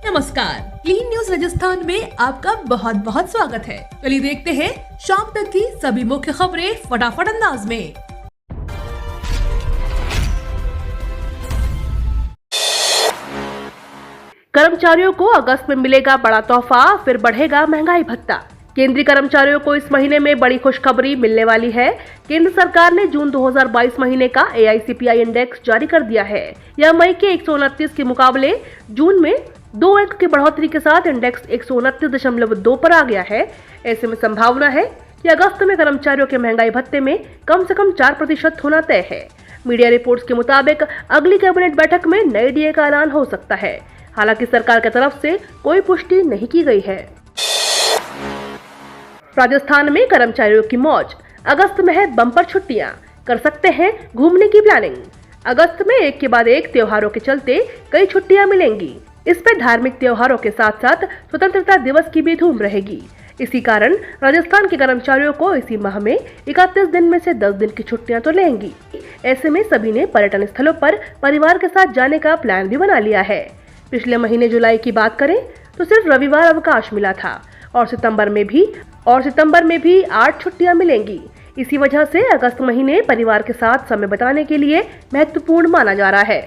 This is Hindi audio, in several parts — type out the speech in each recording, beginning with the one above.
नमस्कार, क्लीन न्यूज राजस्थान में आपका बहुत बहुत स्वागत है। चलिए देखते हैं शाम तक की सभी मुख्य खबरें फटाफट अंदाज में। कर्मचारियों को अगस्त में मिलेगा बड़ा तोहफा, फिर बढ़ेगा महंगाई भत्ता। केंद्रीय कर्मचारियों को इस महीने में बड़ी खुशखबरी मिलने वाली है। केंद्र सरकार ने जून 2022 महीने का AICPI इंडेक्स जारी कर दिया है। यह मई के 129 के मुकाबले जून में 2 अंक की बढ़ोतरी के साथ इंडेक्स 129.2 पर आ गया है। ऐसे में संभावना है कि अगस्त में कर्मचारियों के महंगाई भत्ते में कम से कम 4% होना तय है। मीडिया रिपोर्ट्स के मुताबिक अगली कैबिनेट बैठक में नए DA का ऐलान हो सकता है। हालांकि सरकार की तरफ से कोई पुष्टि नहीं की गई है। राजस्थान में कर्मचारियों की मौज, अगस्त में है बम्पर छुट्टियां, कर सकते हैं घूमने की प्लानिंग। अगस्त में एक के बाद एक त्योहारों के चलते कई छुट्टियां मिलेंगी। इस पर धार्मिक त्योहारों के साथ साथ स्वतंत्रता दिवस की भी धूम रहेगी। इसी कारण राजस्थान के कर्मचारियों को इसी माह में 31 दिन में से 10 दिन की छुट्टियां तो लेंगी। ऐसे में सभी ने पर्यटन स्थलों पर परिवार के साथ जाने का प्लान भी बना लिया है। पिछले महीने जुलाई की बात करें तो सिर्फ रविवार अवकाश मिला था और सितंबर में भी 8 छुट्टियां मिलेंगी। इसी वजह से अगस्त महीने परिवार के साथ समय बिताने के लिए महत्वपूर्ण माना जा रहा है।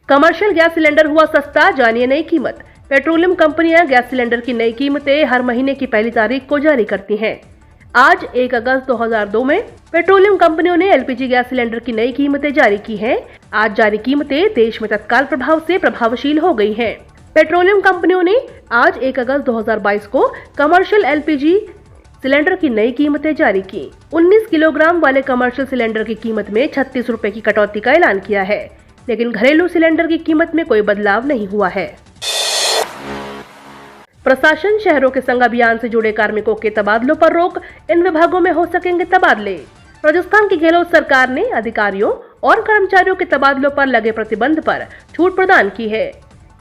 कमर्शियल गैस सिलेंडर हुआ सस्ता, जानिए नई कीमत। पेट्रोलियम कंपनियां गैस सिलेंडर की नई कीमतें हर महीने की पहली तारीख को जारी करती हैं। आज 1 अगस्त 2002 में पेट्रोलियम कंपनियों ने LPG गैस सिलेंडर की नई कीमतें जारी की हैं। आज जारी कीमतें देश में तत्काल प्रभाव से प्रभावशील हो गई हैं। पेट्रोलियम कंपनियों ने आज 1 अगस्त 2022 को कमर्शियल LPG सिलेंडर की नई कीमतें जारी की। 19 किलोग्राम वाले कमर्शियल सिलेंडर की कीमत में 36 रुपए की कटौती का ऐलान किया है, लेकिन घरेलू सिलेंडर की कीमत में कोई बदलाव नहीं हुआ है। प्रशासन शहरों के संग अभियान से जुड़े कार्मिकों के तबादलों पर रोक, इन विभागों में हो सकेंगे तबादले। राजस्थान की गहलोत सरकार ने अधिकारियों और कर्मचारियों के तबादलों पर लगे प्रतिबंध पर छूट प्रदान की है।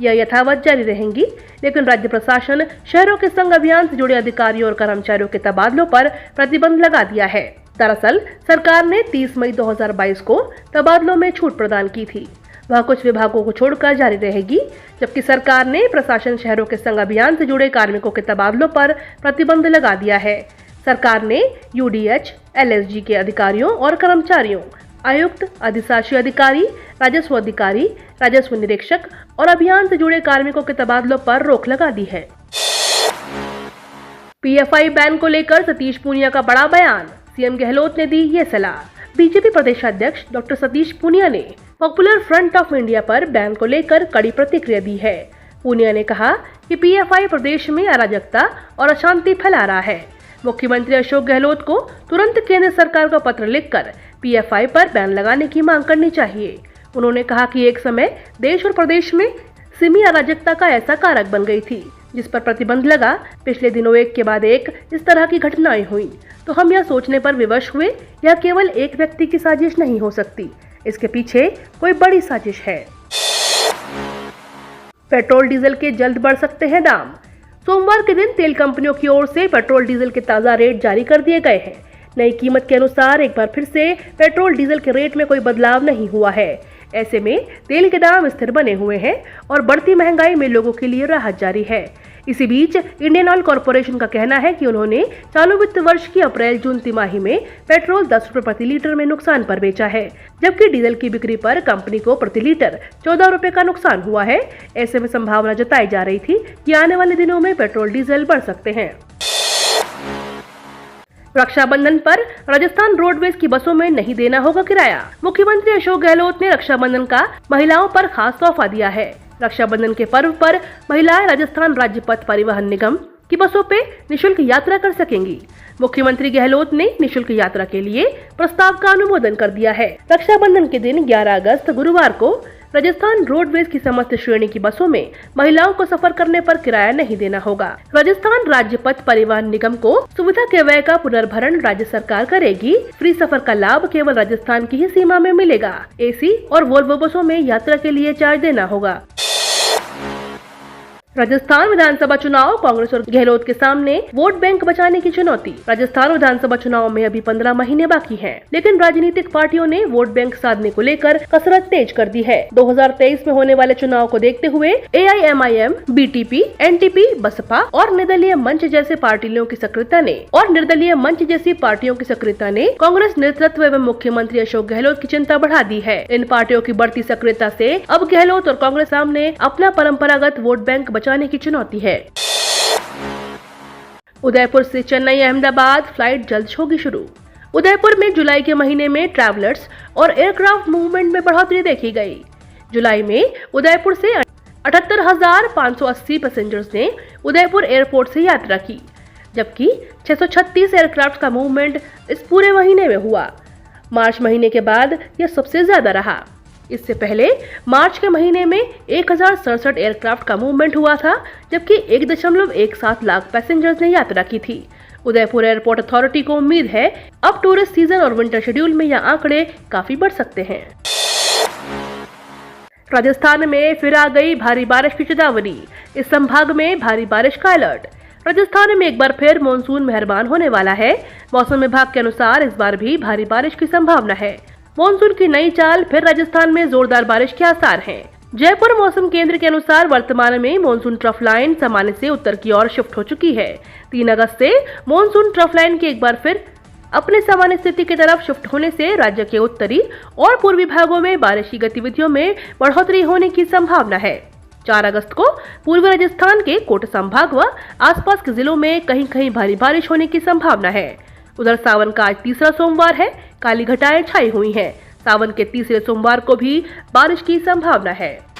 यह यथावत जारी रहेंगी, लेकिन राज्य प्रशासन शहरों के संग अभियान से जुड़े अधिकारियों और कर्मचारियों के तबादलों पर प्रतिबंध लगा दिया है। दरअसल सरकार ने 30 मई 2022 को तबादलों में छूट प्रदान की थी। वह कुछ विभागों को छोड़कर जारी रहेगी, जबकि सरकार ने प्रशासन शहरों के संग अभियान से जुड़े कार्मिकों के तबादलों पर प्रतिबंध लगा दिया है। सरकार ने UDH, LSG के अधिकारियों और कर्मचारियों, आयुक्त, अधिशासी अधिकारी, राजस्व अधिकारी, राजस्व निरीक्षक और अभियान से जुड़े कार्मिकों के तबादलों पर रोक लगा दी है। PFI बैन को लेकर सतीश पूनिया का बड़ा बयान, CM गहलोत ने दी ये सलाह। बीजेपी प्रदेशाध्यक्ष डॉक्टर सतीश पूनिया ने पॉपुलर फ्रंट ऑफ इंडिया पर बैन को लेकर कड़ी प्रतिक्रिया दी है। पूनिया ने कहा कि PFI प्रदेश में अराजकता और अशांति फैला रहा है। मुख्यमंत्री अशोक गहलोत को तुरंत केंद्र सरकार को पत्र लिखकर PFI पर बैन लगाने की मांग करनी चाहिए। उन्होंने कहा कि एक समय देश और प्रदेश में सिमी अराजकता का ऐसा कारक बन गई थी जिस पर प्रतिबंध लगा। पिछले दिनों एक के बाद एक इस तरह की घटनाएं हुई तो हम यह सोचने पर विवश हुए, यह केवल एक व्यक्ति की साजिश नहीं हो सकती, इसके पीछे कोई बड़ी साजिश है। पेट्रोल डीजल के जल्द बढ़ सकते हैं दाम। सोमवार के दिन तेल कंपनियों की ओर से पेट्रोल डीजल के ताजा रेट जारी कर दिए गए हैं। नई कीमत के अनुसार एक बार फिर से पेट्रोल डीजल के रेट में कोई बदलाव नहीं हुआ है। ऐसे में तेल के दाम स्थिर बने हुए हैं और बढ़ती महंगाई में लोगों के लिए राहत जारी है। इसी बीच इंडियन ऑयल कॉर्पोरेशन का कहना है कि उन्होंने चालू वित्त वर्ष की अप्रैल-जून तिमाही में पेट्रोल 10 रुपए प्रति लीटर में नुकसान पर बेचा है, जबकि डीजल की बिक्री पर कंपनी को प्रति लीटर 14 रुपए का नुकसान हुआ है। ऐसे में संभावना जताई जा रही थी कि आने वाले दिनों में पेट्रोल डीजल बढ़ सकते हैं। रक्षाबंधन पर राजस्थान रोडवेज की बसों में नहीं देना होगा किराया। मुख्यमंत्री अशोक गहलोत ने रक्षाबंधन का महिलाओं पर खास तोहफा दिया है। रक्षाबंधन के पर्व पर महिलाएं राजस्थान राज्य पथ परिवहन निगम की बसों पे निशुल्क यात्रा कर सकेंगी। मुख्यमंत्री गहलोत ने निशुल्क यात्रा के लिए प्रस्ताव का अनुमोदन कर दिया है। रक्षाबंधन के दिन 11 अगस्त गुरुवार को राजस्थान रोडवेज की समस्त श्रेणी की बसों में महिलाओं को सफर करने पर किराया नहीं देना होगा। राजस्थान राज्य पथ परिवहन निगम को सुविधा के व्यय का पुनर्भरण राज्य सरकार करेगी। फ्री सफर का लाभ केवल राजस्थान की ही सीमा में मिलेगा। AC और वोल्वो बसों में यात्रा के लिए चार्ज देना होगा। राजस्थान विधानसभा चुनाव, कांग्रेस और गहलोत के सामने वोट बैंक बचाने की चुनौती। राजस्थान विधानसभा चुनाव में अभी 15 महीने बाकी हैं, लेकिन राजनीतिक पार्टियों ने वोट बैंक साधने को लेकर कसरत तेज कर दी है। 2023 में होने वाले चुनाव को देखते हुए AIMIM, BTP, NTP, बसपा और निर्दलीय मंच जैसी पार्टियों की सक्रियता ने कांग्रेस नेतृत्व एवं मुख्यमंत्री अशोक गहलोत की चिंता बढ़ा दी है। इन पार्टियों की बढ़ती सक्रियता से अब गहलोत और कांग्रेस सामने अपना परंपरागत वोट बैंक बचाने की चुनौती है। उदयपुर से चेन्नई अहमदाबाद फ्लाइट जल्द होगी शुरू। उदयपुर में जुलाई के महीने में ट्रैवलर्स और एयरक्राफ्ट मूवमेंट में बढ़ोतरी देखी गई। जुलाई में उदयपुर से 78,580 पैसेंजर्स ने उदयपुर एयरपोर्ट से यात्रा की, जबकि 636 एयरक्राफ्ट का मूवमेंट इस पूरे महीने में हुआ। मार्च महीने के बाद यह सबसे ज्यादा रहा। इससे पहले मार्च के महीने में 1067 एयरक्राफ्ट का मूवमेंट हुआ था, जबकि 1.17 लाख पैसेंजर्स ने यात्रा की थी। उदयपुर एयरपोर्ट अथॉरिटी को उम्मीद है अब टूरिस्ट सीजन और विंटर शेड्यूल में यह आंकड़े काफी बढ़ सकते हैं। राजस्थान में फिर आ गई भारी बारिश की चेतावनी। इस संभाग में भारी बारिश का अलर्ट। राजस्थान में एक बार फिर मानसून मेहरबान होने वाला है। मौसम विभाग के अनुसार इस बार भी भारी बारिश की संभावना है। मानसून की नई चाल, फिर राजस्थान में जोरदार बारिश के आसार हैं। जयपुर मौसम केंद्र के अनुसार वर्तमान में मानसून ट्रफ लाइन सामान्य से उत्तर की ओर शिफ्ट हो चुकी है। 3 अगस्त से मानसून ट्रफ लाइन के एक बार फिर अपने सामान्य स्थिति की तरफ शिफ्ट होने से राज्य के उत्तरी और पूर्वी भागों में बारिश की गतिविधियों में बढ़ोतरी होने की संभावना है। 4 अगस्त को पूर्वी राजस्थान के कोटा संभाग व आसपास के जिलों में कहीं कहीं भारी बारिश होने की संभावना है। उधर सावन का आज तीसरा सोमवार है। काली घटाएं छाई हुई हैं। सावन के तीसरे सोमवार को भी बारिश की संभावना है।